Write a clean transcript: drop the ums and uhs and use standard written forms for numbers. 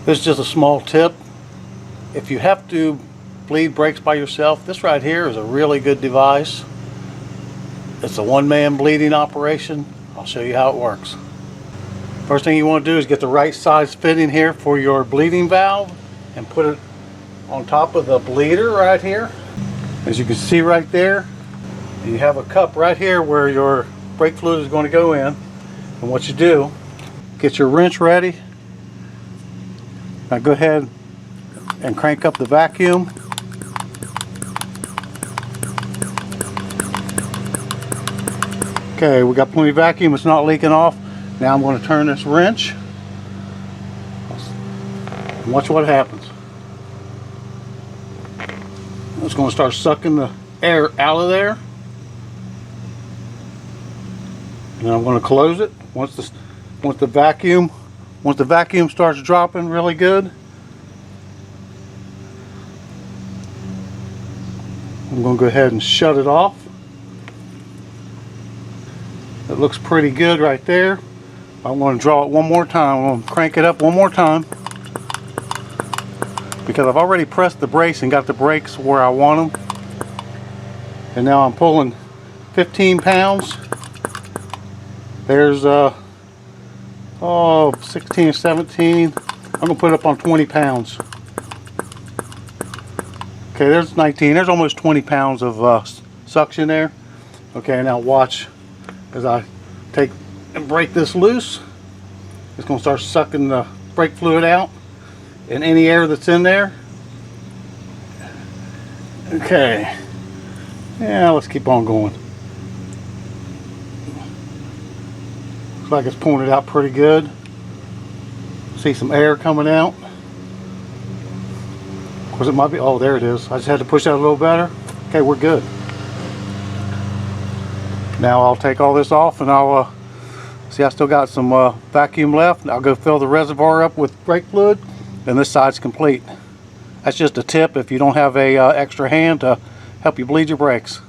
This is just a small tip. If you have to bleed brakes by yourself, this right here is a really good device. It's a one-man bleeding operation. I'll show you how it works. First thing you want to do is get the right size fitting here for your bleeding valve and put it on top of the bleeder right here. As you can see right there, you have a cup right here where your brake fluid is going to go in. And what you do, get your wrench ready. Now go ahead and crank up the vacuum. Okay, we got plenty of vacuum, it's not leaking off. Now I'm going to turn this wrench. Watch what happens. It's going to start sucking the air out of there. And I'm going to close it. Once the vacuum starts dropping really good, I'm going to go ahead and shut it off. It looks pretty good right there. I'm going to draw it one more time. I'm going to crank it up one more time because I've already pressed the brakes and got the brakes where I want them. And now I'm pulling 15 pounds. There's 16, 17. I'm going to put it up on 20 pounds. Okay, there's 19. There's almost 20 pounds of suction there. Okay, now watch as I take and break this loose. It's going to start sucking the brake fluid out and any air that's in there. Okay, yeah, let's keep on going. Looks like it's pulling it out pretty good. See some air coming out. Of course, it might be, oh, there it is. I just had to push that a little better. Okay, we're good. Now I'll take all this off and I'll see I still got some vacuum left. I'll go fill the reservoir up with brake fluid and this side's complete. That's just a tip if you don't have a extra hand to help you bleed your brakes.